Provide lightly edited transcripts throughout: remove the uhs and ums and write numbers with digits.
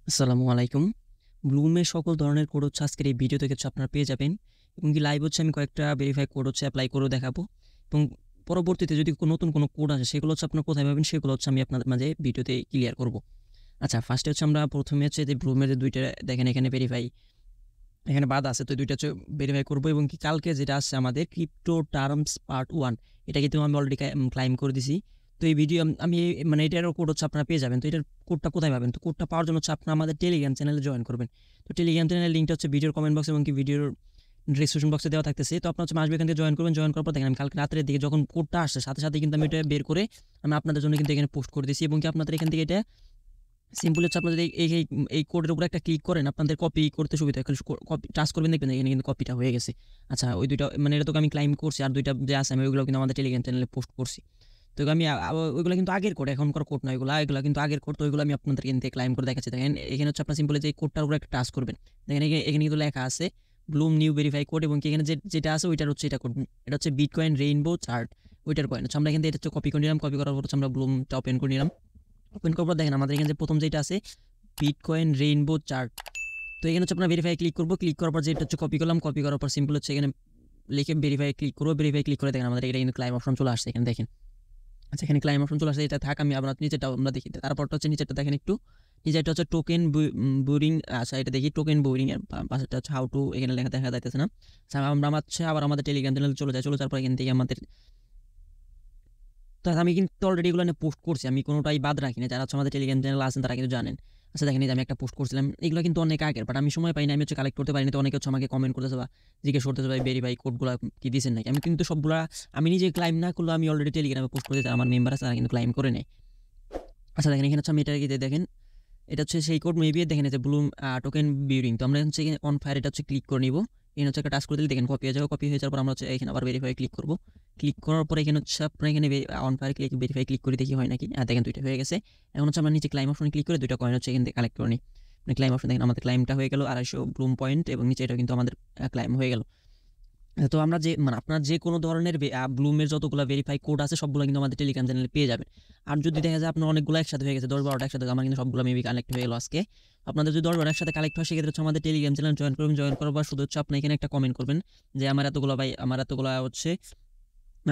আসসালামু আলাইকুম। ব্লুমের সকল ধরনের কোড হচ্ছে আজকের এই ভিডিও থেকে হচ্ছে আপনারা পেয়ে যাবেন এবং কি লাইভ হচ্ছে আমি কয়েকটা ভেরিফাই কোড হচ্ছে এপ্লাই করেও দেখাবো এবং পরবর্তীতে যদি নতুন কোনো কোড আসে সেগুলো হচ্ছে আপনারা কোথায় পাবেন সেগুলো হচ্ছে আমি আপনাদের মাঝে ভিডিওতে ক্লিয়ার করব। আচ্ছা, ফার্স্টে হচ্ছে আমরা প্রথমে হচ্ছে যে ব্লুমের যে ২টা দেখেন এখানে ভেরিফাই এখানে বাদ আছে, তো ২টা হচ্ছে ভেরিফাই করব এবং কি কালকে যেটা আসছে আমাদের ক্রিপ্টো টার্মস পার্ট 1 এটা কিন্তু আমি অলরেডি ক্লাইম করে দিছি। তো এই ভিডিও আমি মানে এটারও কোড হচ্ছে আপনারা পেয়ে যাবেন। তো এটার কোডটা কোথায় পাবেন? তো কোডটা পাওয়ার জন্য হচ্ছে আপনারা আমাদের টেলিগ্রাম চ্যানেলে জয়েন করবেন। তো টেলিগ্রাম চ্যানেলের লিঙ্কটা হচ্ছে ভিডিওর কমেন্ট বক্স এবং কি ভিডিওর ডিসক্রিপশন বক্সে দেওয়া থাকতেছে। তো আপনারা হচ্ছে মাসবে এখান থেকে জয়েন করবেন। জয়েন করার পর দেখেন আমি কালকে রাতের দিকে যখন কোডটা আসছে সাথে সাথে কিন্তু আমি এটা বের করে আমি আপনাদের জন্য কিন্তু এখানে পোস্ট করে দিয়েছি এবং কি আপনাদের এখান থেকে এটা সিম্পল হচ্ছে আপনারা যদি এই কোডের উপরে একটা ক্লিক করেন আপনাদের কপি করতে সুবিধা হয়। খালি কপি টাচ করবেন দেখবেন এখানে কিন্তু কপিটা হয়ে গেছে। আচ্ছা, ওই ২টা মানে এটা তো আমি ক্লাইম করছি আর ২টা যে আছে আমি ওইগুলো কিন্তু আমাদের টেলিগ্রাম চ্যানেলে পোস্ট করছি। তো আমি ওইগুলো কিন্তু আগের কোড, এখনকার কোড নয় এগুলো কিন্তু আগের কোড। তো ওইগুলো আমি আপনাদের এখান থেকে ক্লাইম করে দেখাচ্ছি। দেখেন এখানে হচ্ছে আপনার সিম্পল যে কোডটার উপরে একটা টাচ করবেন। দেখেন এখানে কিন্তু লেখা আছে ব্লুম নিউ ভেরিফাই কোড এবং এখানে যেটা আছে ওইটার হচ্ছে এটা কোড। এটা হচ্ছে বিটকয়েন রেইনবো চার্ট ওইটার কয়েন হচ্ছে। আমরা এখান থেকে এটা হচ্ছে কপি করে নিলাম। কপি করার পর হচ্ছে আমরা ব্লুমটা ওপেন করে নিলাম। ওপেন করার পর দেখেন আমাদের এখানে যে প্রথম যেটা আছে বিটকয়েন রেইনবো চার্ট। তো এখানে হচ্ছে আপনার ভেরিফাই ক্লিক করবো। ক্লিক করার পর যেটা হচ্ছে কপি করলাম। কপি করার পর সিম্পল হচ্ছে এখানে লিখে ভেরিফাই ক্লিক করবো। ভেরিফাই ক্লিক করে দেখেন আমাদের এটা কিন্তু ক্লাইম অপশন চলে আসছে এখানে দেখেন। আচ্ছা, এখানে ক্লাইম অপশন চলে আসছে, এটা থাক। আমি আবার নিচেটা আমরা দেখি। তারপরটা হচ্ছে নিচেরটা দেখেন একটু, নিচেরটা হচ্ছে টোকেন বোরিং। আচ্ছা, এটা দেখি টোকেন বোরিং এর পাশেরটা হচ্ছে হাউ টু, এখানে লেখা দেখা যাইতেছে না। আচ্ছা, আমরা হচ্ছে আবার আমাদের টেলিগ্রাম চ্যানেল চলে যাওয়ার পর এখান থেকে আমাদের তো আমি কিন্তু অলরেডি এগুলো নিয়ে পোস্ট করছি, আমি কোনোটাই বাদ রাখি না। যারা হচ্ছে আমাদের টেলিগ্রাম চ্যানেল আছেন তারা কিন্তু জানেন। আচ্ছা দেখেন এই যে আমি একটা পোস্ট করছিলাম, এগুলো কিন্তু অনেক আগের, বাট আমি সময় পাই না, আমি হচ্ছে কালেক্ট করতে পারিনি। তো অনেকে হচ্ছে আমাকে কমেন্ট করতেছে বা জিজ্ঞেস করতেছে ভাই ভেরিফাই কোডগুলো কি দিয়েছেন নাকি। আমি কিন্তু সবগুলা আমি নিজে ক্লাইম না করলেও আমি অলরেডি টেলিগ্রামে পোস্ট করেছি, আমার মেম্বার আছে তারা কিন্তু ক্লাইম করে নেয়। আচ্ছা দেখেন এখানে হচ্ছে আমি এটা দেখেন এটা হচ্ছে সেই কোড মেবি দেখেন যে ব্লুম টোকেন বিউরিং। তো আমরা হচ্ছে অন ফায়ার এটা হচ্ছে ক্লিক করে নিব। এখানে হচ্ছে একটা টাচ করে দিলে দেখেন কপি হয়ে যাবে। কপি হয়ে যাওয়ার পর আমরা হচ্ছে এখানে আবার ভেরিফাই ক্লিক করব। ক্লিক করার পরে এখানে হচ্ছে আপনার এখানে on fire click verify click করে দেখি হয় নাকি। দেখেন ২টা হয়ে গেছে। এখন হচ্ছে আমরা নিচে ক্লাইম অপশনে ক্লিক করে ২টা কয়েন হচ্ছে এখান থেকে কালেক্ট করে নিই। মানে ক্লাইম অপশন দেখেন আমাদের ক্লাইমটা হয়ে গেল ২৫০ ব্লুম পয়েন্ট এবং নিচে এটা কিন্তু আমাদের ক্লাইম হয়ে গেল। তো আমরা যে মানে আপনার যে কোনো ধরনের ব্লুমের যতগুলো ভেরিফাই কোড আছে সবগুলো কিন্তু আমাদের টেলিগ্রাম চ্যানেলে পেয়ে যাবেন। আর যদি দেখা যায় আপনার অনেকগুলো একসাথে হয়ে গেছে ১০-১২টা একসাথে, আমার কিন্তু সবগুলো মেবি কালেক্ট হয়ে গেল আজকে। আপনাদের যদি ১০-১২ একসাথে কালেক্ট হয় সেক্ষেত্রে হচ্ছে আমাদের টেলিগ্রাম চ্যানেল জয়েন করবেন। জয়েন করার পর শুধু হচ্ছে আপনি এখানে একটা কমেন্ট করবেন যে আমার এতগুলো ভাই, আমার এতগুলো হচ্ছে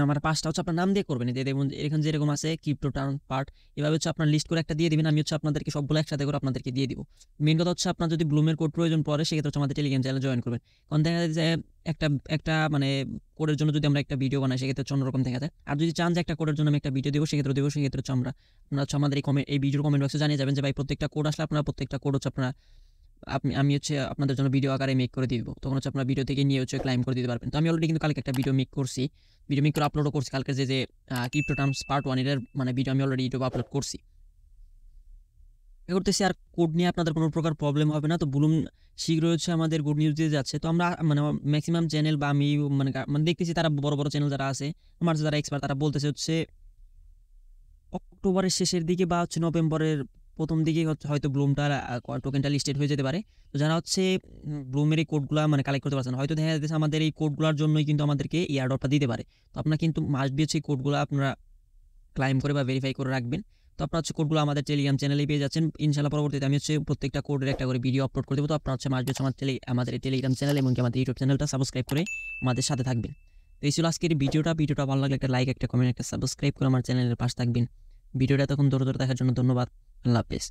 আমার ৫টা হচ্ছে আপনার নাম দিয়ে করবেন। দেখুন এখানে যেরকম আছে ক্রিপ্টো টার্ম পার্ট, এভাবে হচ্ছে আপনার লিস্ট করে একটা দিয়ে দিবেন। আমি হচ্ছে আপনাদেরকে সবগুলো একসাথে করে আপনাদেরকে দিয়ে দিব। মেন কথা হচ্ছে আপনার যদি ব্লুমের কোড প্রয়োজন পড়ে সেক্ষেত্রে হচ্ছে আমাদের টেলিগ্রাম চ্যানেলে জয়েন করবেন। কারণ দেখা যায় যে একটা একটা মানে কোডের জন্য যদি আমরা একটা ভিডিও বানাই সেক্ষেত্রে হচ্ছে অন্যরকম দেখা যায়। আর যদি চান যে একটা কোডের জন্য আমি একটা ভিডিও দেবো সেক্ষেত্রে হচ্ছে আপনারা হচ্ছে আমাদের এই ভিডিওর কমেন্ট বক্সে জানিয়ে যাবেন যে ভাই প্রত্যেকটা কোড আসলে আপনারা প্রত্যেকটা কোড হচ্ছে আপনারা আমি হচ্ছে আপনাদের জন্য ভিডিও আকারে মেক করে দিব। তখন হচ্ছে আপনার ভিডিও থেকে নিয়ে হচ্ছে ক্লাইম করে দিতে পারবেন। তো আমি অলরেডি কিন্তু কালকে একটা ভিডিও মেক করছি, ভিডিও মেক করে আপলোডও করছি। কালকে যে ক্রিপ্টো টার্মস পার্ট 1 এর মানে ভিডিও আমি অলরেডি ইউটিউবে আপলোড করছি। করতেছি আর কোড নিয়ে আপনাদের কোনো প্রকার প্রবলেম হবে না। তো ব্লুম শীঘ্রই হচ্ছে আমাদের গুড নিউজ দিয়ে যাচ্ছে। তো আমরা মানে ম্যাক্সিমাম চ্যানেল বা আমি মানে দেখতেছি তারা বড় চ্যানেল যারা আছে আমার যারা এক্সপার্ট তারা বলতেছে হচ্ছে অক্টোবরের শেষের দিকে বা হচ্ছে নভেম্বরের প্রথম দিকে হয়তো ব্লুমটার টোকেনটা লিস্টেড হয়ে যেতে পারে। তো যারা হচ্ছে ব্লুমের এই কোডগুলো মানে কালেক্ট করতে পারছেন, হয়তো দেখা যাচ্ছে আমাদের এই কোডগুলোর জন্যই কিন্তু আমাদেরকে এয়ারড্রপটা দিতে পারে। তো আপনারা কিন্তু মাস্ট বি হচ্ছে এই কোডগুলো আপনারা ক্লাইম করে বা ভেরিফাই করে রাখবেন। তো আপনারা হচ্ছে কোডগুলো আমাদের টেলিগ্রাম চ্যানেলেই পেয়ে যাচ্ছেন। ইনশাআল্লাহ পরবর্তীতে আমি হচ্ছে প্রত্যেকটা কোডের একটা করে ভিডিও আপলোড করে দেবো। তো আপনারা হচ্ছে মাস্ট বি আমাদের টেলিগ্রাম চ্যানেল এবং আমাদের ইউটিউব চ্যানেলটা সাবস্ক্রাইব করে আমাদের সাথে থাকবেন। তো এই ছিল আজকের ভিডিওটা ভালো লাগলে একটা লাইক, একটা কমেন্ট, একটা সাবস্ক্রাইব করে আমার চ্যানেলের পাশে থাকবেন। ভিডিওটা তখন ধরে দেখার জন্য ধন্যবাদ। আল্লাহ হাফেজ।